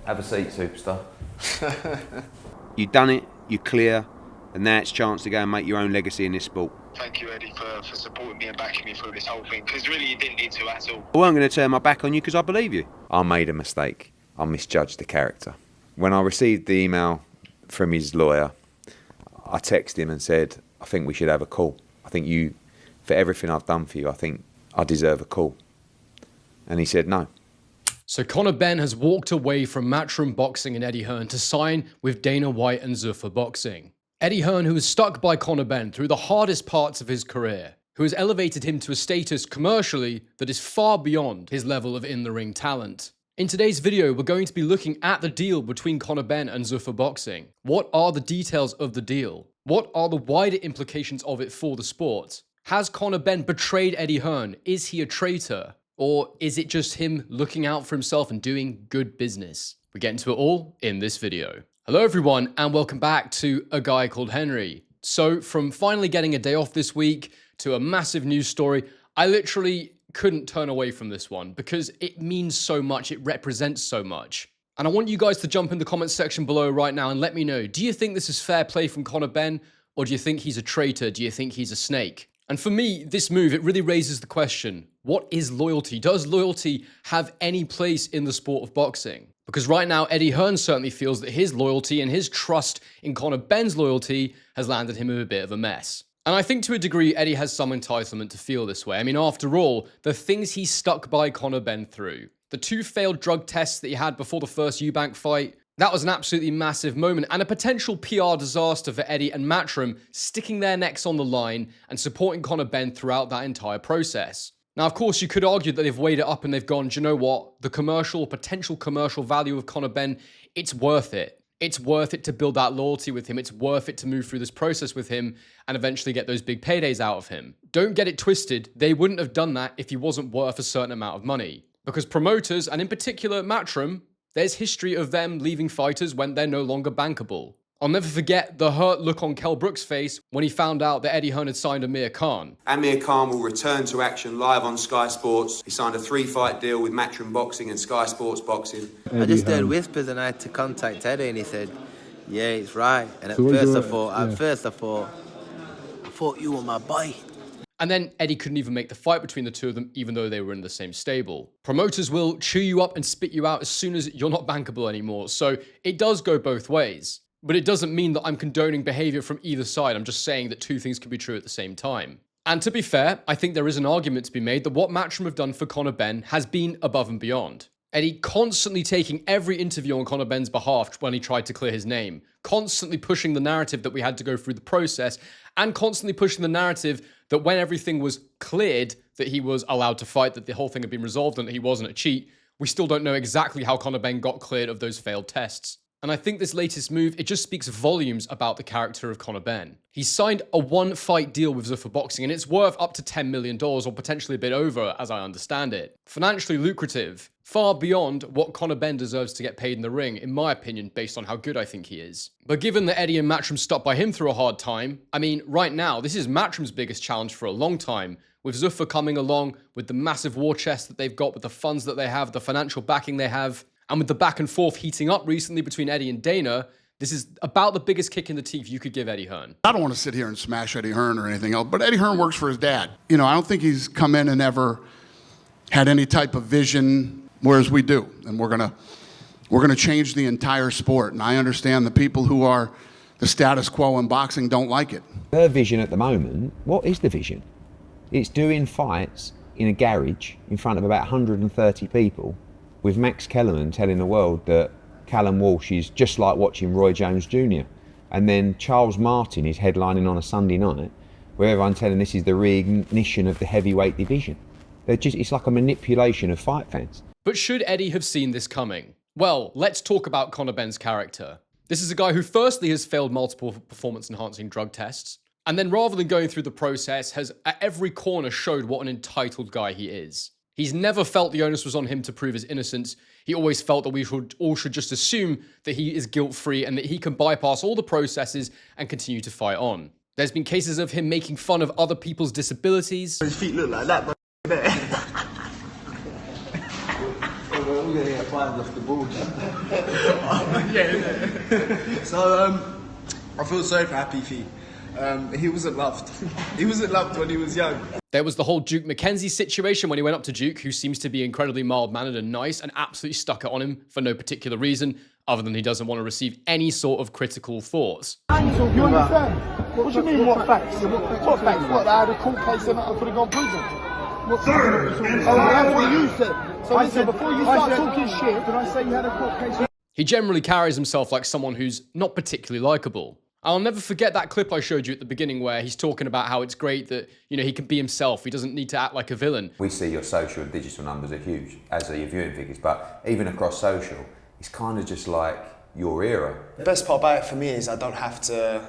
Have a seat, superstar. You've done it, you're clear, and now it's a chance to go and make your own legacy in this sport. Thank you, Eddie, for supporting me and backing me through this whole thing, because really you didn't need to at all. I weren't going to turn my back on you because I believe you. I made a mistake. I misjudged the character. When I received the email from his lawyer, I texted him and said, I think we should have a call. I think you, for everything I've done for you, I think I deserve a call. And he said no. So Conor Benn has walked away from Matchroom Boxing and Eddie Hearn to sign with Dana White and Zuffa Boxing. Eddie Hearn, who was stuck by Conor Benn through the hardest parts of his career, who has elevated him to a status commercially that is far beyond his level of in-the-ring talent. In today's video, we're going to be looking at the deal between Conor Benn and Zuffa Boxing. What are the details of the deal? What are the wider implications of it for the sport? Has Conor Benn betrayed Eddie Hearn? Is he a traitor? Or is it just him looking out for himself and doing good business? We get into it all in this video. Hello everyone, and welcome back to A Guy Called Henry. So from finally getting a day off this week to a massive news story, I literally couldn't turn away from this one because it means so much, it represents so much. And I want you guys to jump in the comments section below right now and let me know, do you think this is fair play from Conor Benn, or do you think he's a traitor? Do you think he's a snake? And for me, this move, it really raises the question, what is loyalty? Does loyalty have any place in the sport of boxing? Because right now, Eddie Hearn certainly feels that his loyalty and his trust in Conor Benn's loyalty has landed him in a bit of a mess. And I think to a degree, Eddie has some entitlement to feel this way. I mean, after all, the things he stuck by Conor Benn through, the 2 failed drug tests that he had before the first Eubank fight, that was an absolutely massive moment and a potential PR disaster for Eddie and Matchroom sticking their necks on the line and supporting Conor Benn throughout that entire process. Now, of course, you could argue that they've weighed it up and they've gone, do you know what? The potential commercial value of Conor Benn, it's worth it. It's worth it to build that loyalty with him. It's worth it to move through this process with him and eventually get those big paydays out of him. Don't get it twisted. They wouldn't have done that if he wasn't worth a certain amount of money. Because promoters, and in particular Matchroom, there's history of them leaving fighters when they're no longer bankable. I'll never forget the hurt look on Kell Brook's face when he found out that Eddie Hearn had signed Amir Khan. Amir Khan will return to action live on Sky Sports. He signed a 3-fight deal with Matchroom Boxing and Sky Sports Boxing. I just heard whispers and I had to contact Eddie and he said, yeah, it's right. And at first I thought you were my boy. And then Eddie couldn't even make the fight between the two of them, even though they were in the same stable. Promoters will chew you up and spit you out as soon as you're not bankable anymore. So it does go both ways. But it doesn't mean that I'm condoning behavior from either side. I'm just saying that two things can be true at the same time. And to be fair, I think there is an argument to be made that what Matchroom have done for Conor Benn has been above and beyond. Eddie constantly taking every interview on Conor Benn's behalf when he tried to clear his name, constantly pushing the narrative that we had to go through the process, and constantly pushing the narrative that when everything was cleared, that he was allowed to fight, that the whole thing had been resolved and that he wasn't a cheat. We still don't know exactly how Conor Benn got cleared of those failed tests. And I think this latest move, it just speaks volumes about the character of Conor Benn. He signed a 1-fight deal with Zuffa Boxing, and it's worth up to $10 million, or potentially a bit over, as I understand it. Financially lucrative, far beyond what Conor Benn deserves to get paid in the ring, in my opinion, based on how good I think he is. But given that Eddie and Matchroom stuck by him through a hard time, I mean, right now, this is Matchroom's biggest challenge for a long time, with Zuffa coming along, with the massive war chest that they've got, with the funds that they have, the financial backing they have, and with the back and forth heating up recently between Eddie and Dana, this is about the biggest kick in the teeth you could give Eddie Hearn. I don't want to sit here and smash Eddie Hearn or anything else, but Eddie Hearn works for his dad. You know, I don't think he's come in and ever had any type of vision, whereas we do. And we're gonna change the entire sport. And I understand the people who are the status quo in boxing don't like it. Her vision at the moment, what is the vision? It's doing fights in a garage in front of about 130 people, with Max Kellerman telling the world that Callum Walsh is just like watching Roy Jones Jr. And then Charles Martin is headlining on a Sunday night where everyone's telling this is the reignition of the heavyweight division. It's like a manipulation of fight fans. But should Eddie have seen this coming? Well, let's talk about Conor Benn's character. This is a guy who firstly has failed multiple performance-enhancing drug tests, and then rather than going through the process, has at every corner showed what an entitled guy he is. He's never felt the onus was on him to prove his innocence. He always felt that we all should just assume that he is guilt-free and that he can bypass all the processes and continue to fight on. There's been cases of him making fun of other people's disabilities. His feet look like that, bro. Yeah, flying off the board. So, I feel sorry for Happy Feet. He wasn't loved. He wasn't loved when he was young. There was the whole Duke McKenzie situation when he went up to Duke, who seems to be incredibly mild-mannered and nice, and absolutely stuck it on him for no particular reason, other than he doesn't want to receive any sort of critical thoughts. You understand? What do you mean, what facts? What facts? What, I had a court case and I could have gone prison? What that's what you said. So listen, before you start talking shit, did I say you had a court case? He generally carries himself like someone who's not particularly likable. I'll never forget that clip I showed you at the beginning where he's talking about how it's great that, you know, he can be himself. He doesn't need to act like a villain. We see your social and digital numbers are huge, as are your viewing figures, but even across social, it's kind of just like your era. The best part about it for me is I don't have to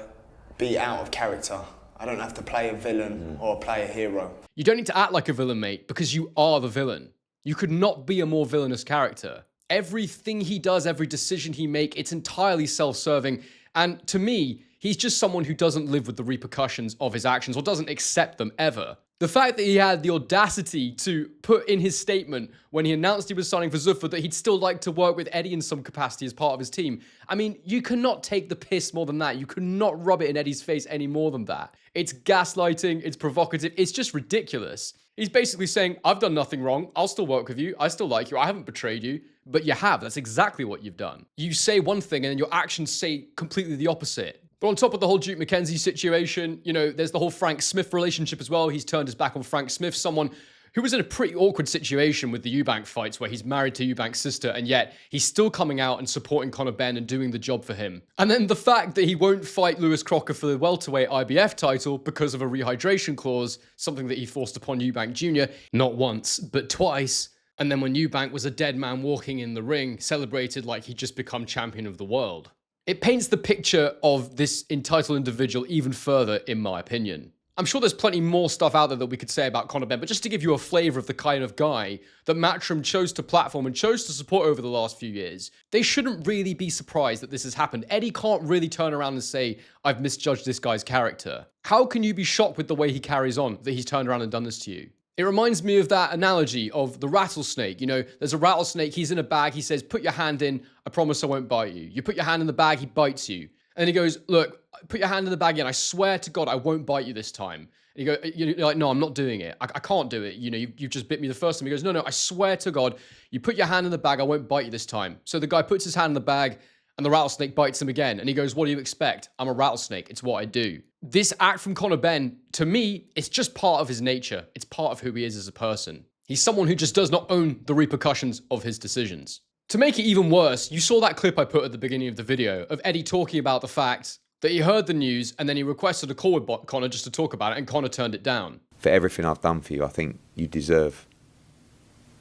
be out of character. I don't have to play a villain or play a hero. You don't need to act like a villain, mate, because you are the villain. You could not be a more villainous character. Everything he does, every decision he makes, it's entirely self-serving. And to me, he's just someone who doesn't live with the repercussions of his actions or doesn't accept them ever. The fact that he had the audacity to put in his statement when he announced he was signing for Zuffa that he'd still like to work with Eddie in some capacity as part of his team. I mean, you cannot take the piss more than that. You cannot rub it in Eddie's face any more than that. It's gaslighting, it's provocative, it's just ridiculous. He's basically saying, I've done nothing wrong, I'll still work with you, I still like you, I haven't betrayed you, but you have. That's exactly what you've done. You say one thing and then your actions say completely the opposite. But on top of the whole Duke McKenzie situation, you know, there's the whole Frank Smith relationship as well. He's turned his back on Frank Smith, someone who was in a pretty awkward situation with the Eubank fights where he's married to Eubank's sister, and yet he's still coming out and supporting Conor Benn and doing the job for him. And then the fact that he won't fight Lewis Crocker for the welterweight IBF title because of a rehydration clause, something that he forced upon Eubank Jr., not once, but twice. And then when Eubank was a dead man walking in the ring, celebrated like he'd just become champion of the world. It paints the picture of this entitled individual even further, in my opinion. I'm sure there's plenty more stuff out there that we could say about Conor Benn, but just to give you a flavour of the kind of guy that Matchroom chose to platform and chose to support over the last few years, they shouldn't really be surprised that this has happened. Eddie can't really turn around and say, I've misjudged this guy's character. How can you be shocked with the way he carries on that he's turned around and done this to you? It reminds me of that analogy of the rattlesnake. You know, there's a rattlesnake, he's in a bag, he says, put your hand in, I promise I won't bite you. You put your hand in the bag, he bites you. And he goes, look, put your hand in the bag again, I swear to God I won't bite you this time. And you're like, no, I'm not doing it. I can't do it. You know, you just bit me the first time. He goes, no, I swear to God, you put your hand in the bag, I won't bite you this time. So the guy puts his hand in the bag and the rattlesnake bites him again. And he goes, what do you expect? I'm a rattlesnake. It's what I do. This act from Conor Benn, to me, it's just part of his nature. It's part of who he is as a person. He's someone who just does not own the repercussions of his decisions. To make it even worse, you saw that clip I put at the beginning of the video of Eddie talking about the fact that he heard the news and then he requested a call with Conor just to talk about it, and Conor turned it down. For everything I've done for you, I think I deserve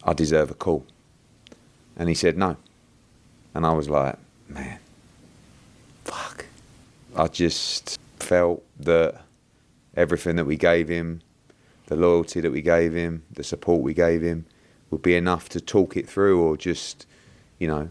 a call. And he said no. And I was like, man, fuck. I just felt that everything that we gave him, the loyalty that we gave him, the support we gave him, would be enough to talk it through or just, you know,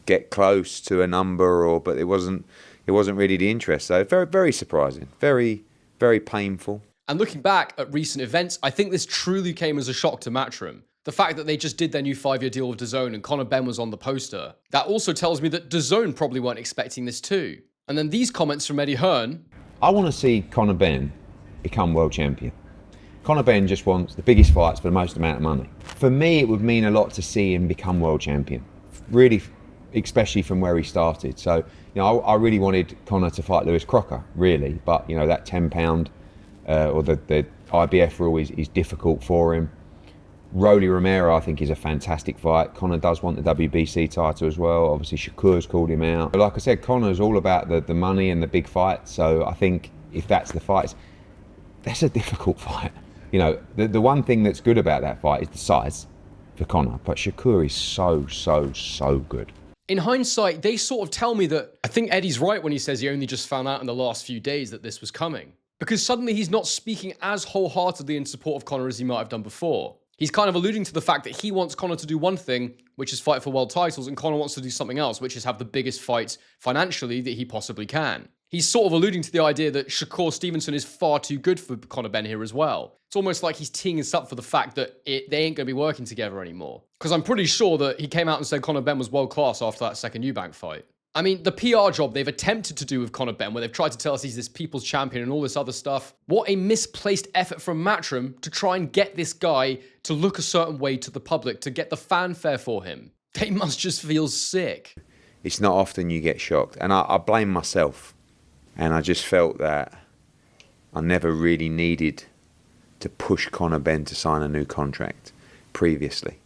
get close to a number, but it wasn't really the interest. So very, very surprising, very, very painful. And looking back at recent events, I think this truly came as a shock to Matchroom. The fact that they just did their new 5-year deal with DAZN and Conor Benn was on the poster. That also tells me that DAZN probably weren't expecting this too. And then these comments from Eddie Hearn. I want to see Conor Benn become world champion. Conor Benn just wants the biggest fights for the most amount of money. For me, it would mean a lot to see him become world champion. Really, especially from where he started. So, you know, I really wanted Conor to fight Lewis Crocker, really. But, you know, that £10 or the IBF rule is difficult for him. Rolly Romero, I think, is a fantastic fight. Conor does want the WBC title as well. Obviously, Shakur's called him out. But like I said, Conor's all about the money and the big fights. So I think if that's the fight, that's a difficult fight. You know, the one thing that's good about that fight is the size for Conor. But Shakur is so good. In hindsight, they sort of tell me that I think Eddie's right when he says he only just found out in the last few days that this was coming. Because suddenly he's not speaking as wholeheartedly in support of Conor as he might have done before. He's kind of alluding to the fact that he wants Conor to do one thing, which is fight for world titles, and Conor wants to do something else, which is have the biggest fights financially that he possibly can. He's sort of alluding to the idea that Shakur Stevenson is far too good for Conor Benn here as well. It's almost like he's teeing us up for the fact that they ain't going to be working together anymore. Because I'm pretty sure that he came out and said Conor Benn was world class after that second Eubank fight. I mean, the PR job they've attempted to do with Conor Benn, where they've tried to tell us he's this people's champion and all this other stuff, what a misplaced effort from Matchroom to try and get this guy to look a certain way to the public, to get the fanfare for him. They must just feel sick. It's not often you get shocked. And I blame myself. And I just felt that I never really needed to push Conor Benn to sign a new contract previously.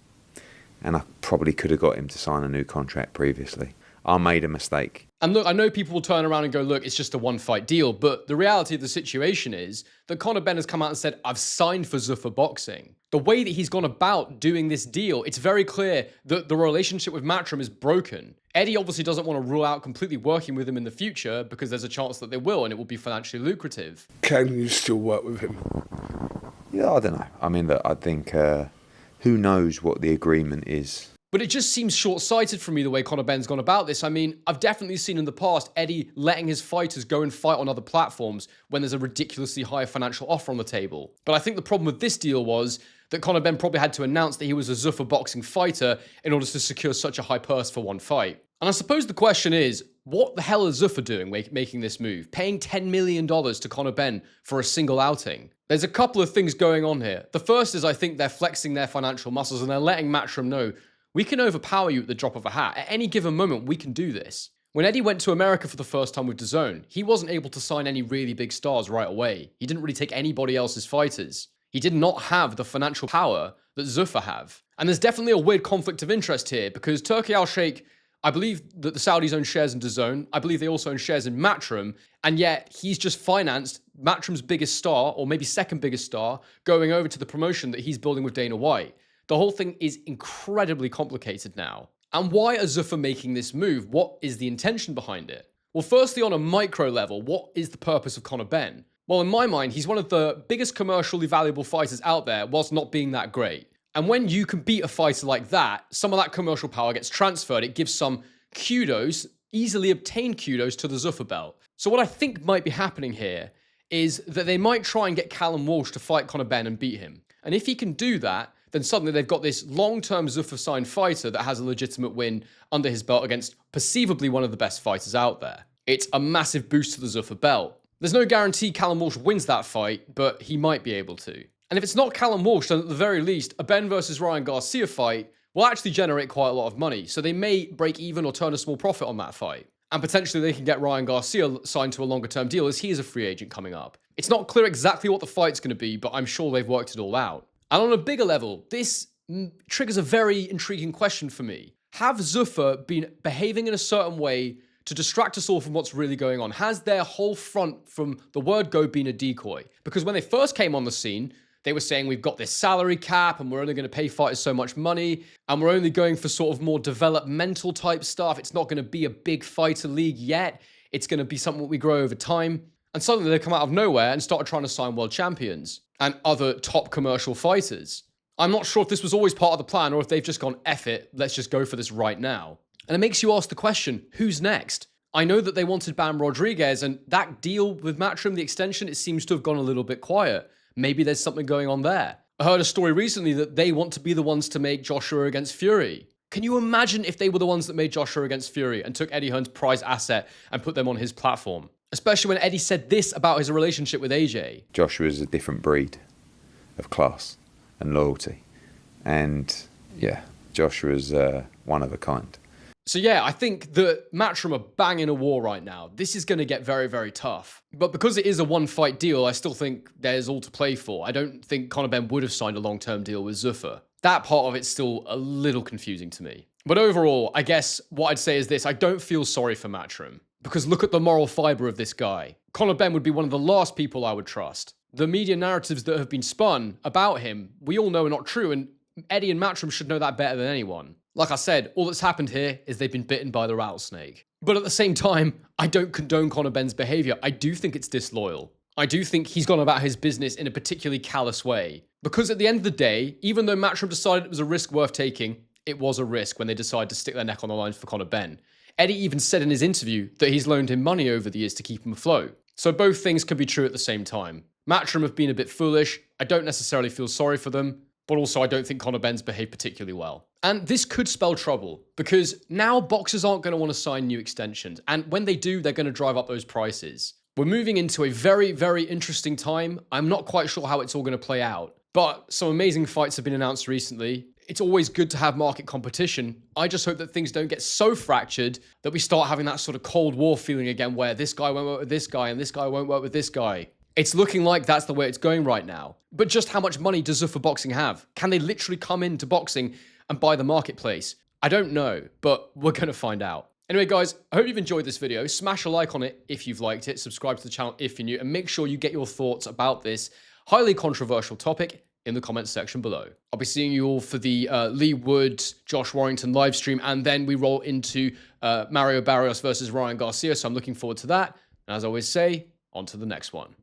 And I probably could have got him to sign a new contract previously. I made a mistake. And look, I know people will turn around and go, look, it's just a one-fight deal. But the reality of the situation is that Conor Benn has come out and said, I've signed for Zuffa Boxing. The way that he's gone about doing this deal, it's very clear that the relationship with Matchroom is broken. Eddie obviously doesn't want to rule out completely working with him in the future because there's a chance that they will and it will be financially lucrative. Can you still work with him? Yeah, I don't know. I mean, I think who knows what the agreement is. But it just seems short-sighted for me the way Conor Benn's gone about this. I mean, I've definitely seen in the past Eddie letting his fighters go and fight on other platforms when there's a ridiculously high financial offer on the table. But I think the problem with this deal was that Conor Benn probably had to announce that he was a Zuffa Boxing fighter in order to secure such a high purse for one fight. And I suppose the question is, what the hell is Zuffa doing making this move? Paying $10 million to Conor Benn for a single outing? There's a couple of things going on here. The first is I think they're flexing their financial muscles and they're letting Matchroom know, we can overpower you at the drop of a hat. At any given moment, we can do this. When Eddie went to America for the first time with DAZN, he wasn't able to sign any really big stars right away. He didn't really take anybody else's fighters. He did not have the financial power that Zuffa have. And there's definitely a weird conflict of interest here because Turki Al-Sheikh, I believe that the Saudis own shares in DAZN. I believe they also own shares in Matchroom. And yet he's just financed Matchroom's biggest star, or maybe second biggest star, going over to the promotion that he's building with Dana White. The whole thing is incredibly complicated now. And why are Zuffa making this move? What is the intention behind it? Well, firstly, on a micro level, what is the purpose of Conor Benn? Well, in my mind, he's one of the biggest commercially valuable fighters out there whilst not being that great. And when you can beat a fighter like that, some of that commercial power gets transferred. It gives some kudos, easily obtained kudos to the Zuffa belt. So what I think might be happening here is that they might try and get Callum Walsh to fight Conor Benn and beat him. And if he can do that, then suddenly they've got this long-term Zuffa-signed fighter that has a legitimate win under his belt against perceivably one of the best fighters out there. It's a massive boost to the Zuffa belt. There's no guarantee Callum Walsh wins that fight, but he might be able to. And if it's not Callum Walsh, then at the very least, a Benn versus Ryan Garcia fight will actually generate quite a lot of money, so they may break even or turn a small profit on that fight. And potentially they can get Ryan Garcia signed to a longer-term deal as he is a free agent coming up. It's not clear exactly what the fight's going to be, but I'm sure they've worked it all out. And on a bigger level, this triggers a very intriguing question for me. Have Zuffa been behaving in a certain way to distract us all from what's really going on? Has their whole front from the word go been a decoy? Because when they first came on the scene, they were saying we've got this salary cap and we're only going to pay fighters so much money and we're only going for sort of more developmental type stuff. It's not going to be a big fighter league yet. It's going to be something that we grow over time. And suddenly they come out of nowhere and started trying to sign world champions and other top commercial fighters. I'm not sure if this was always part of the plan or if they've just gone, F it, let's just go for this right now. And it makes you ask the question, who's next? I know that they wanted Bam Rodriguez, and that deal with Matchroom, the extension, it seems to have gone a little bit quiet. Maybe there's something going on there. I heard a story recently that they want to be the ones to make Joshua against Fury. Can you imagine if they were the ones that made Joshua against Fury and took Eddie Hearn's prize asset and put them on his platform? Especially when Eddie said this about his relationship with AJ. Joshua's a different breed of class and loyalty. And yeah, Joshua's one of a kind. So yeah, I think that Matchroom are banging a war right now. This is going to get very, very tough. But because it is a one-fight deal, I still think there's all to play for. I don't think Conor Benn would have signed a long-term deal with Zuffa. That part of it's still a little confusing to me. But overall, I guess what I'd say is this. I don't feel sorry for Matchroom. Because look at the moral fiber of this guy. Conor Benn would be one of the last people I would trust. The media narratives that have been spun about him, we all know are not true, and Eddie and Matchroom should know that better than anyone. Like I said, all that's happened here is they've been bitten by the rattlesnake. But at the same time, I don't condone Conor Benn's behavior. I do think it's disloyal. I do think he's gone about his business in a particularly callous way. Because at the end of the day, even though Matchroom decided it was a risk worth taking, it was a risk when they decided to stick their neck on the line for Conor Benn. Eddie even said in his interview that he's loaned him money over the years to keep him afloat. So both things could be true at the same time. Matchroom have been a bit foolish. I don't necessarily feel sorry for them, but also I don't think Conor Benn's behaved particularly well. And this could spell trouble, because now boxers aren't going to want to sign new extensions, and when they do, they're going to drive up those prices. We're moving into a very, very interesting time. I'm not quite sure how it's all going to play out, but some amazing fights have been announced recently. It's always good to have market competition. I just hope that things don't get so fractured that we start having that sort of Cold War feeling again, where this guy won't work with this guy and this guy won't work with this guy. It's looking like that's the way it's going right now. But just how much money does Zuffa Boxing have? Can they literally come into boxing and buy the marketplace? I don't know, but we're going to find out. Anyway, guys, I hope you've enjoyed this video. Smash a like on it if you've liked it. Subscribe to the channel if you're new. And make sure you get your thoughts about this highly controversial topic in the comments section below. I'll be seeing you all for the Lee Wood, Josh Warrington live stream. And then we roll into Mario Barrios versus Ryan Garcia. So I'm looking forward to that. And as I always say, on to the next one.